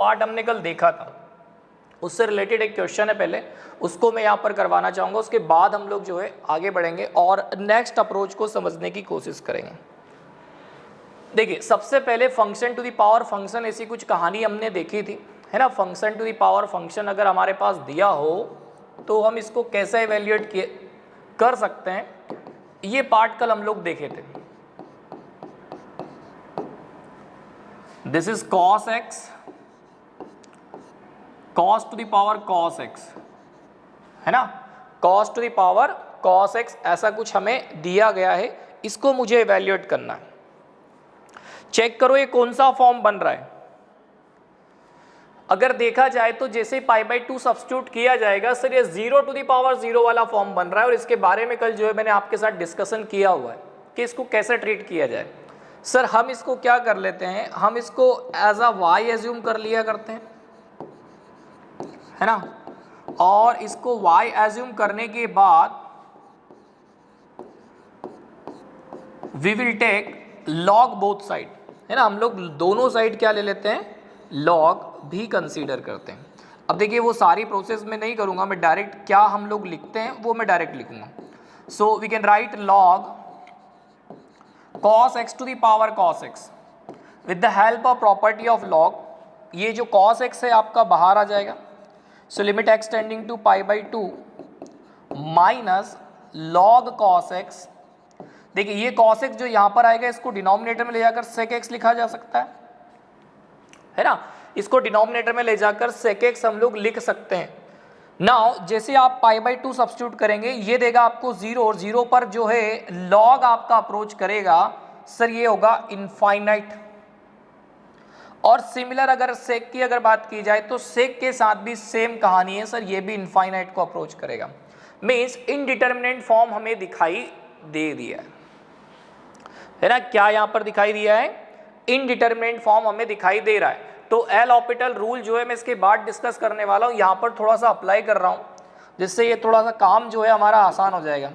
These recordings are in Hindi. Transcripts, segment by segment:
पार्ट हमने कल देखा था, उससे रिलेटेड एक क्वेश्चन है, पहले उसको मैं यहाँ पर करवाना चाहूँगा, उसके बाद हम लोग जो है आगे बढ़ेंगे और नेक्स्ट अप्रोच को समझने की कोशिश करेंगे। देखिए, सबसे पहले function to the power function, ऐसी कुछ कहानी हमने देखी थी, है ना। Function to the power function अगर हमारे पास दिया हो तो हम इसको कैसे इवेल्युएट कर सकते हैं, ये पार्ट कल हम लोग देखे थे। This is cos x, cos to the power cos x, है ना। cos to the power cos x ऐसा कुछ हमें दिया गया है, इसको मुझे इवेल्युएट करना है। चेक करो ये कौन सा फॉर्म बन रहा है। अगर देखा जाए तो जैसे π/2 सब्स्टिट्यूट किया जाएगा, सर ये 0 टू द पावर 0 वाला फॉर्म बन रहा है, और इसके बारे में कल जो है मैंने आपके साथ डिस्कशन किया हुआ है कि इसको कैसे ट्रीट किया जाए। सर हम इसको क्या कर लेते हैं, हम इसको एज अ y एज्यूम कर लिया करते हैं, है ना। और इसको y एज्यूम करने के बाद we will take log both side, है ना। हम लोग दोनों साइड क्या ले लेते हैं, log भी कंसीडर करते हैं। अब देखिए वो सारी प्रोसेस में नहीं करूंगा, मैं डायरेक्ट क्या हम लोग लिखते हैं वो मैं डायरेक्ट लिखूंगा। So we can write log cos x to the power cos x with the help of property of log। ये जो cos x है आपका बाहर आ जाएगा, so limit x tending to π/2 minus log cos x। देखिए ये cos x जो यहाँ पर आएगा, इसको डिनोमिनेटर में ले जाकर sec x लिखा जा सकता है ना। इसको डिनोमिनेटर में ले जाकर sec x हम लोग लिख सकते हैं। नाउ जैसे आप π/2 सब्स्टिट्यूट करेंगे, ये देगा आपको 0, और 0 पर जो है log आपका अप्रोच करेगा, सर ये होगा इनफाइनाइट। और सिमिलर अगर sec की अगर बात की जाए तो sec के साथ भी सेम कहानी है, सर ये भी इनफाइनाइट को अप्रोच करेगा। मीन्स इनडिटर्मिनेट फॉर्म हमें दिखाई दे दिया है ना। क्या यहाँ पर दिखाई दिया है, इनडिटर्मिनेट फॉर्म हमें दिखाई दे रहा है। तो एल ऑपिटल रूल जो है मैं इसके बाद डिस्कस करने वाला हूँ, यहाँ पर थोड़ा सा अप्लाई कर रहा हूँ जिससे ये थोड़ा सा काम जो है हमारा आसान हो जाएगा।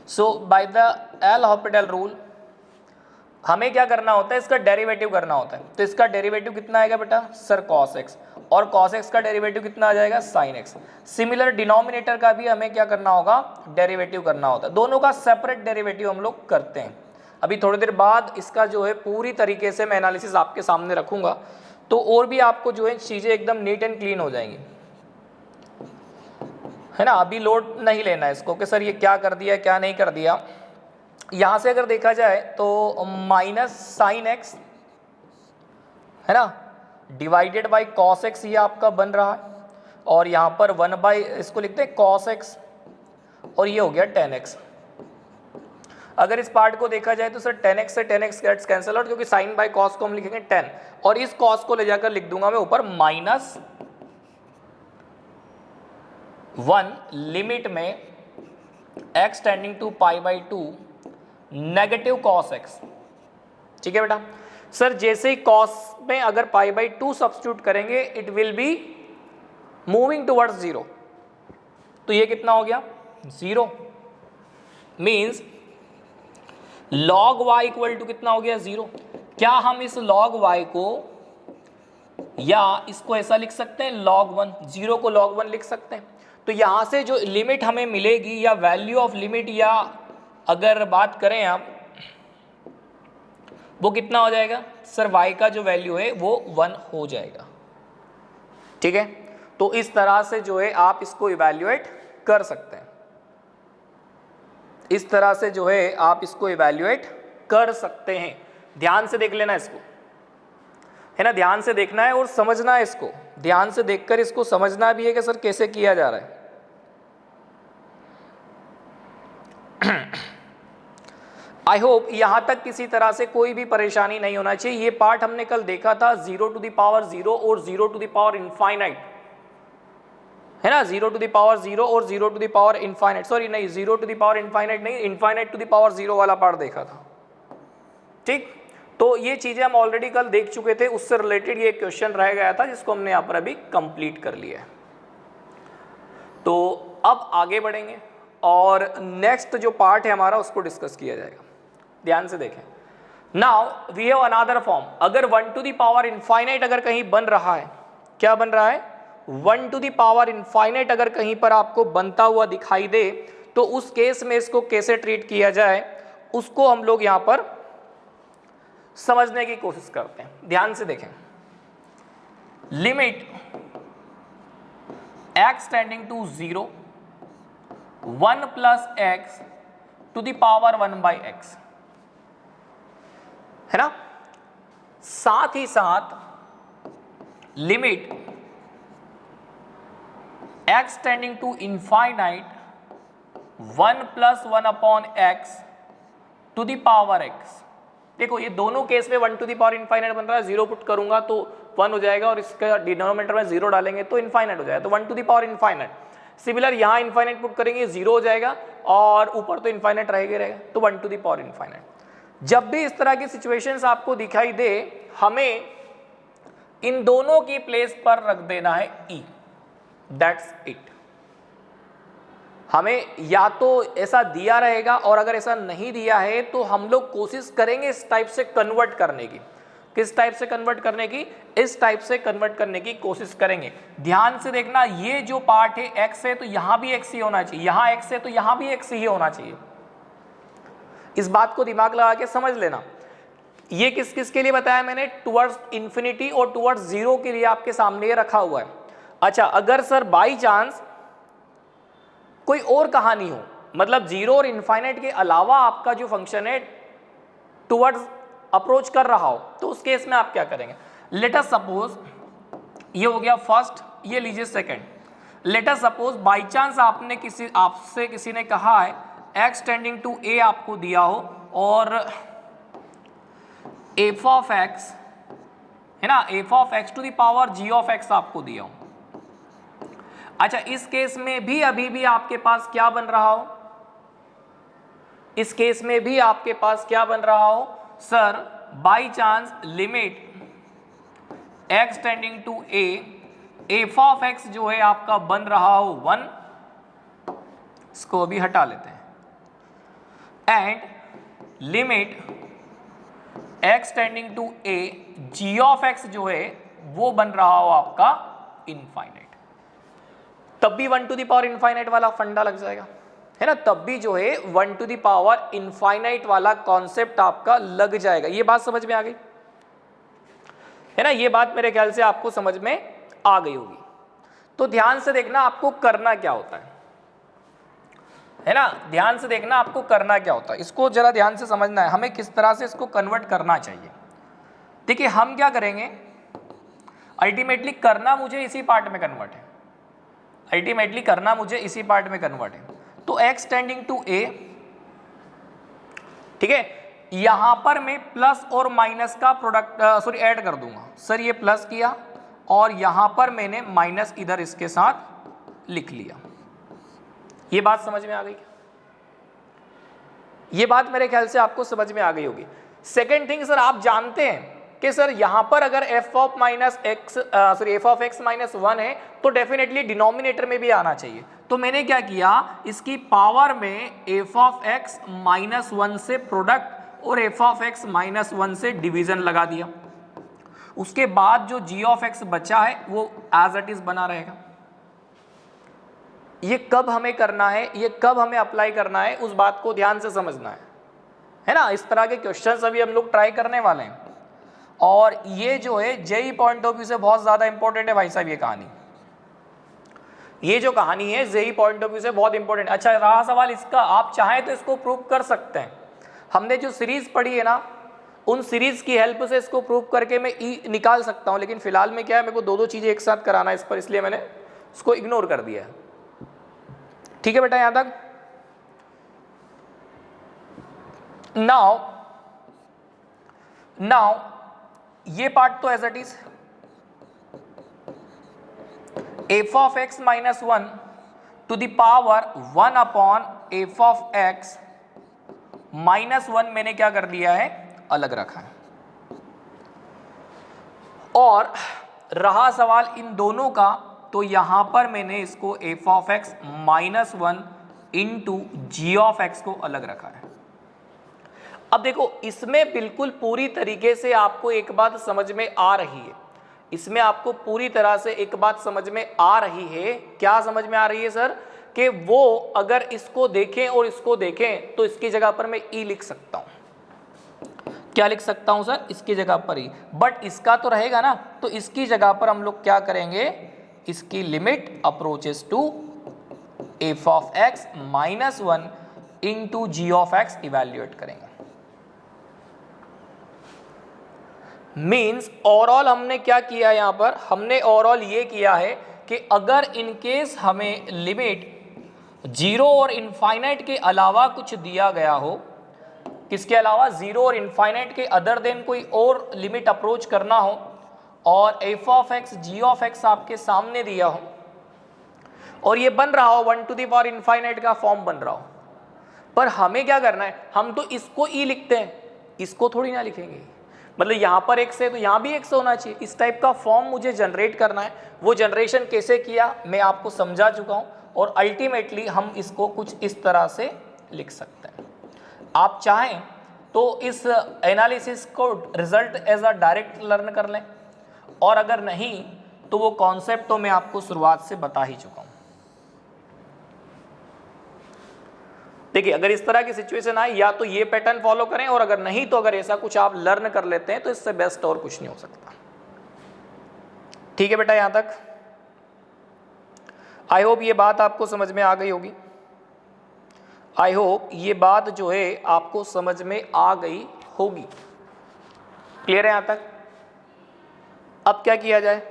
सो बाय द एल ऑपिटल रूल हमें क्या करना होता है, इसका डेरिवेटिव करना होता है। तो इसका डेरिवेटिव कितना आएगा बेटा, सर cos x, और cos x का डेरिवेटिव कितना आ जाएगा, sin x। सिमिलर डिनोमिनेटर का भी हमें क्या करना होगा, डेरिवेटिव करना होता है। दोनों का सेपरेट डेरिवेटिव हम लोग करते हैं। अभी थोड़ी देर बाद इसका जो है पूरी तरीके से मैं एनालिसिस आपके सामने रखूंगा, तो और भी आपको जो है चीज़ें एकदम नीट एंड क्लीन हो जाएंगी, है ना। अभी लोड नहीं लेना है इसको कि सर ये क्या कर दिया क्या नहीं कर दिया। यहाँ से अगर देखा जाए तो माइनस साइन एक्स, है ना, डिवाइडेड बाई कॉस एक्स ये आपका बन रहा है, और यहाँ पर 1 इसको लिखते हैं कॉस एक्स, और ये हो गया टेन एक्स। अगर इस पार्ट को देखा जाए तो सर टेन एक्स से ten x gets cancel out, क्योंकि साइन बाई कॉस को हम लिखेंगे 10, और इस कॉस को ले जाकर लिख दूंगा मैं ऊपर माइनस 1 लिमिट में x tending to π/2 negative cos x। ठीक है बेटा। सर जैसे ही cos में अगर π/2 सब्स्टिट्यूट करेंगे, it will be moving towards 0, तो ये कितना हो गया 0। Means log y equal to कितना हो गया 0। क्या हम इस log y को या इसको ऐसा लिख सकते हैं log 1, 0 को log 1 लिख सकते हैं। तो यहां से जो लिमिट हमें मिलेगी या वैल्यू ऑफ लिमिट, या अगर बात करें आप, वो कितना हो जाएगा, सर y का जो वैल्यू है वो 1 हो जाएगा। ठीक है, तो इस तरह से जो है आप इसको इवैल्यूएट कर सकते हैं, इस तरह से जो है आप इसको इवैल्यूएट कर सकते हैं। ध्यान से देख लेना इसको, है ना, ध्यान से देखना है और समझना है इसको, ध्यान से देखकर इसको समझना भी है कि सर कैसे किया जा रहा है। आई होप यहां तक किसी तरह से कोई भी परेशानी नहीं होना चाहिए। ये पार्ट हमने कल देखा था 0 टू द पावर 0 और 0 टू द पावर इनफाइनाइट, है ना। 0 टू द पावर 0 और 0 to the power infinite, sorry नहीं, 0 टू द पावर इनफाइनाइट नहीं, इनफाइनाइट टू द पावर 0 वाला पार्ट देखा था। ठीक, तो ये चीजें हम ऑलरेडी कल देख चुके थे, उससे रिलेटेड ये क्वेश्चन रह गया था जिसको हमने यहाँ पर अभी कंप्लीट कर लिया है। तो अब आगे बढ़ेंगे और नेक्स्ट जो पार्ट है हमारा उसको डिस्कस किया जाएगा। ध्यान से देखें, now we have another form, अगर 1 टू द पावर इनफाइनाइट अगर कहीं बन रहा है, क्या बन रहा है, 1 टू द पावर इनफाइनाइट अगर कहीं पर आपको बनता हुआ दिखाई दे, तो उस केस में इसको कैसे ट्रीट किया जाए उसको हम लोग यहां पर समझने की कोशिश करते हैं। ध्यान से देखें, limit x tending to 0 1 plus x to the power 1/x है ना, साथ ही साथ limit x tending to infinite 1 प्लस 1/x to the power x। देखो ये दोनों केस में 1 टू द पावर इनफाइनाइट बन रहा है, 0 पुट करूंगा तो 1 हो जाएगा और इसका डिनोमिनेटर में 0 डालेंगे तो इनफाइनाइट हो जाएगा, तो 1 to the power infinite. Similar यहाँ इनफाइनाइट पुट करेंगे 0 हो जाएगा और ऊपर तो इनफाइनाइट रहेगा, तो 1 टू द पावर इनफाइनाइट। जब भी इस तरह की सिचुएशंस आपको दिखाई दे, हमें इन दोनों की प्लेस पर रख देना है e, दैट्स इट। हमें या तो ऐसा दिया रहेगा और अगर ऐसा नहीं दिया है तो हम लोग कोशिश करेंगे इस टाइप से कन्वर्ट करने की। किस टाइप से कन्वर्ट करने की, इस टाइप से कन्वर्ट करने की कोशिश करेंगे। ध्यान से देखना, ये जो पार्ट है x है तो यहां भी x ही होना चाहिए, यहां x है तो यहां भी x ही होना चाहिए। इस बात को दिमाग लगा के समझ लेना। ये किस किस के लिए बताया मैंने, टुवर्ड्स इंफिनिटी और टुवर्ड्स जीरो के लिए आपके सामने ये रखा हुआ है। अच्छा, अगर सर बाई चांस कोई और कहानी हो, मतलब जीरो और इनफाइनाइट के अलावा आपका जो फंक्शन है टुवर्ड्स अप्रोच कर रहा हो, तो उस केस में आप क्या करेंगे। लेट अस सपोज ये हो गया फर्स्ट, ये लीजिए second. Let us suppose by chance आपसे किसी ने कहा है x टेंडिंग टू a आपको दिया हो और f ऑफ x है ना, f of x to the power g of x आपको दिया हो। अच्छा, इस केस में भी अभी भी आपके पास क्या बन रहा हो, इस केस में भी आपके पास क्या बन रहा हो sir, by chance limit x tending to a f of x जो है आपका बन रहा हो 1, इसको अभी हटा लेते हैं, and limit x tending to a g of x जो है वो बन रहा हो आपका इनफाइनाइट। तब भी 1 टू द पावर इनफाइनाइट वाला फंडा लग जाएगा, है ना, तब भी जो है 1 टू द पावर इनफाइनाइट वाला कॉन्सेप्ट आपका लग जाएगा। ये बात समझ में आ गई है ना, ये बात मेरे ख्याल से आपको समझ में आ गई होगी। तो ध्यान से देखना आपको करना क्या होता है ना, ध्यान से देखना आपको करना क्या होता है, इसको जरा ध्यान से समझना है, हमें किस तरह से इसको कन्वर्ट करना चाहिए। देखिए हम क्या करेंगे, अल्टीमेटली करना मुझे इसी पार्ट में कन्वर्ट है, अल्टीमेटली करना मुझे इसी पार्ट में कन्वर्ट है। तो x टेंडिंग टू a, ठीक है, यहां पर मैं प्लस और माइनस का प्रोडक्ट ऐड कर दूंगा। सर ये प्लस किया और यहां पर मैंने माइनस इधर इसके साथ लिख लिया। ये बात समझ में आ गई क्या? ये बात मेरे ख्याल से आपको समझ में आ गई होगी। सेकेंड थिंग सर, आप जानते हैं कि सर यहां पर अगर f ऑफ x माइनस 1 है तो डेफिनेटली डिनोमिनेटर में भी आना चाहिए। तो मैंने क्या किया, इसकी पावर में f ऑफ x माइनस 1 से प्रोडक्ट और f ऑफ x माइनस 1 से डिवीजन लगा दिया। उसके बाद जो g ऑफ x बचा है वो एज इट इज बना रहेगा। ये कब हमें करना है, ये कब हमें अप्लाई करना है, उस बात को ध्यान से समझना है ना। इस तरह के क्वेश्चंस अभी हम लोग ट्राई करने वाले हैं और ये जो है जेई पॉइंट ऑफ व्यू से बहुत ज्यादा इंपॉर्टेंट है भाई साहब। ये कहानी, ये जो कहानी है जेई पॉइंट ऑफ व्यू से बहुत इंपॉर्टेंट। अच्छा रहा सवाल इसका, आप चाहें तो इसको प्रूव कर सकते हैं। हमने जो सीरीज पढ़ी है ना, उन सीरीज की हेल्प से इसको प्रूव करके मैं ई निकाल सकता हूं, लेकिन फिलहाल में क्या है, मेरे को दो चीजें एक साथ कराना है इस पर, इसलिए मैंने इसको इग्नोर कर दिया है। ठीक है बेटा, यहां तक। नाउ ये पार्ट तो as it is f of x minus 1 to the power 1 upon f of x minus 1 मैंने क्या कर दिया है, अलग रखा है। और रहा सवाल इन दोनों का, तो यहां पर मैंने इसको f of x minus 1 into g of x को अलग रखा है। अब देखो इसमें बिल्कुल पूरी तरीके से आपको एक बात समझ में आ रही है, इसमें आपको पूरी तरह से एक बात समझ में आ रही है। क्या समझ में आ रही है सर? कि वो अगर इसको देखें और इसको देखें तो इसकी जगह पर मैं ई लिख सकता हूं। क्या लिख सकता हूं सर? इसकी जगह पर ई। बट इसका तो रहेगा ना, तो इसकी जगह पर हम लोग क्या करेंगे, इसकी limit approaches to f of x minus 1 into g of x evaluate करेंगे। मीन्स ओवरऑल हमने क्या किया यहां पर, हमने ओवरऑल ये किया है कि अगर इनकेस हमें लिमिट 0 और इनफाइनाइट के अलावा कुछ दिया गया हो, किसके अलावा, 0 और इनफाइनाइट के अदर देन कोई और लिमिट अप्रोच करना हो, और f of x g of x आपके सामने दिया हो और ये बन रहा हो 1 टू द पावर इनफाइनाइट का फॉर्म बन रहा हो, पर हमें क्या करना है, हम तो इसको ई लिखते हैं, इसको थोड़ी ना लिखेंगे। मतलब यहाँ पर x है तो यहाँ भी x होना चाहिए। इस टाइप का फॉर्म मुझे जनरेट करना है। वो जनरेशन कैसे किया मैं आपको समझा चुका हूँ, और अल्टीमेटली हम इसको कुछ इस तरह से लिख सकते हैं। आप चाहें तो इस एनालिसिस को result as a direct learn कर लें, और अगर नहीं तो वो कॉन्सेप्ट तो मैं आपको शुरुआत से बता ही चुका हूँ। देखिए अगर इस तरह की सिचुएशन आए या तो ये पैटर्न फॉलो करें, और अगर नहीं तो अगर ऐसा कुछ आप लर्न कर लेते हैं तो इससे बेस्ट और कुछ नहीं हो सकता। ठीक है बेटा, यहां तक आई होप ये बात आपको समझ में आ गई होगी। आई होप ये बात जो है आपको समझ में आ गई होगी। क्लियर है यहां तक? अब क्या किया जाए,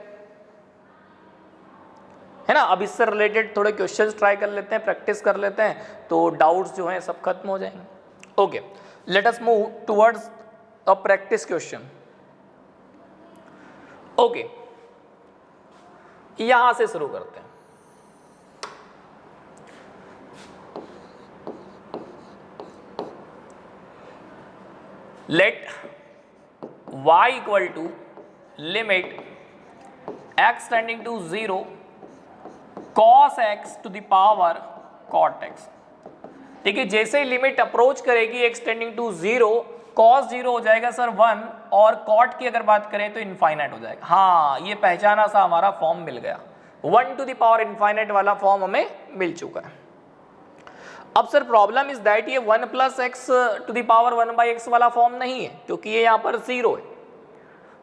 है ना, अब इससे रिलेटेड थोड़े क्वेश्चंस ट्राई कर लेते हैं, प्रैक्टिस कर लेते हैं, तो डाउट्स जो हैं सब खत्म हो जाएंगे। Okay, let us move towards a practice question. Okay, यहां से शुरू करते हैं। Let y equal to limit x tending to 0 cos x to the power cot x। देखिए जैसे ही लिमिट अप्रोच करेगी x टेंडिंग टू 0, cos 0 हो जाएगा सर 1, और cot की अगर बात करें तो इनफाइनाइट हो जाएगा। हाँ, ये पहचाना सा हमारा फॉर्म मिल गया, 1 टू द पावर इनफाइनाइट वाला फॉर्म हमें मिल चुका है। अब सर प्रॉब्लम इज दैट ये 1 plus x to the power 1 by x वाला फॉर्म नहीं है, क्योंकि ये यहाँ पर 0 है।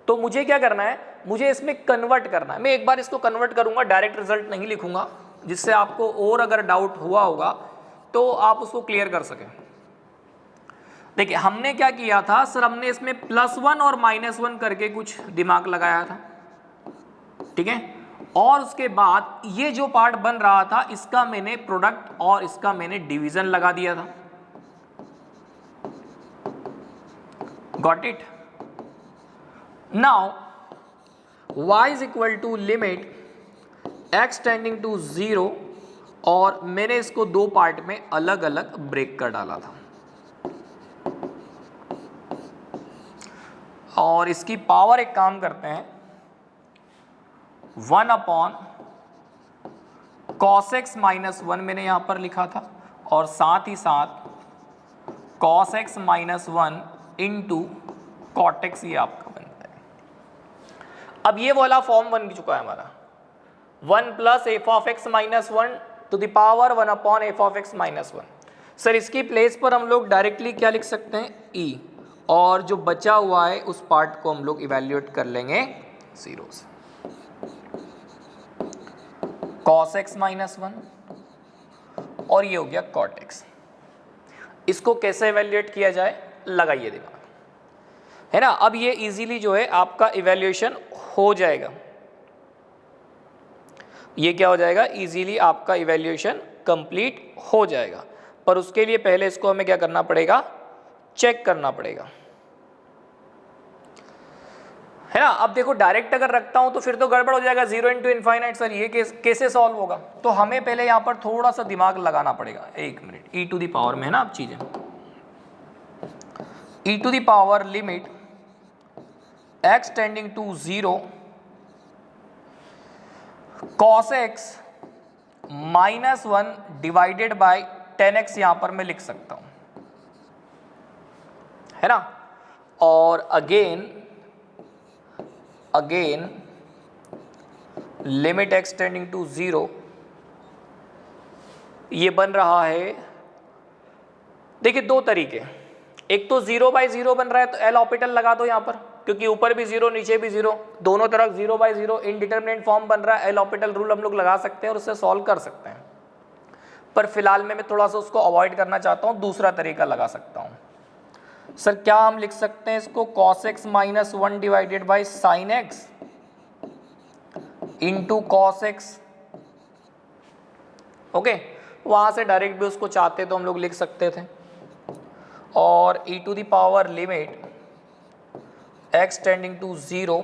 तो मुझे क्या करना है, मुझे इसमें कन्वर्ट करना है। मैं एक बार इसको कन्वर्ट करूंगा, डायरेक्ट रिजल्ट नहीं लिखूंगा, जिससे आपको और अगर डाउट हुआ होगा तो आप उसको क्लियर कर सकें। देखिए हमने क्या किया था सर, हमने इसमें +1 और -1 करके कुछ दिमाग लगाया था, ठीक है, और उसके बाद ये जो पार्ट बन रहा था इसका मैंने प्रोडक्ट और इसका मैंने डिवीजन लगा दिया था। Got it? Now y is equal to limit x tending to 0, और मैंने इसको दो पार्ट में अलग अलग ब्रेक कर डाला था, और इसकी पावर एक काम करते हैं 1 अपॉन cos x माइनस 1 मैंने यहां पर लिखा था, और साथ ही साथ cos x minus 1 into cot x ये आपका बनता है। अब ये वाला फॉर्म बन चुका है हमारा, 1 plus f of x minus 1 to the power 1 upon f of x minus 1। Sir इसकी प्लेस पर हम लोग डायरेक्टली क्या लिख सकते हैं, e, और जो बचा हुआ है उस पार्ट को हम लोग इवेल्युएट कर लेंगे 0 से। cos x माइनस 1 और ये हो गया cot x। इसको कैसे इवेल्युएट किया जाए, लगाइए दिमाग, है ना। अब ये इजीली जो है आपका इवेल्युएशन हो जाएगा, ये क्या हो जाएगा, इजीली आपका इवेल्युएशन कंप्लीट हो जाएगा। पर उसके लिए पहले इसको हमें क्या करना पड़ेगा, चेक करना पड़ेगा, है ना। अब देखो डायरेक्ट अगर रखता हूं तो फिर तो गड़बड़ हो जाएगा, 0 इंटू इनफाइनाइट। सर ये कैसे सॉल्व होगा, तो हमें पहले यहां पर थोड़ा सा दिमाग लगाना पड़ेगा। एक minute, e to the power में है ना अब चीजें, e to the power limit x tending to 0 cos x minus 1 divided by 10x यहां पर मैं लिख सकता हूं, है ना। और again limit x tending to 0, ये बन रहा है, देखिए दो तरीके, एक तो 0/0 बन रहा है तो एल ऑर्बिटल लगा दो यहाँ पर, क्योंकि ऊपर भी 0 नीचे भी 0, दोनों तरफ 0/0 इनडिटरमिनेट फॉर्म बन रहा है, एल ऑर्बिटल रूल हम लोग लगा सकते हैं और उससे सॉल्व कर सकते हैं। पर फिलहाल में मैं थोड़ा सा उसको अवॉइड करना चाहता हूँ, दूसरा तरीका लगा सकता हूँ। सर क्या हम लिख सकते हैं इसको cos x - 1 divided by sin x into cos x। Okay, वहाँ से डायरेक्ट भी उसको चाहते तो हम लोग लिख सकते थे, और e to the power limit x tending to 0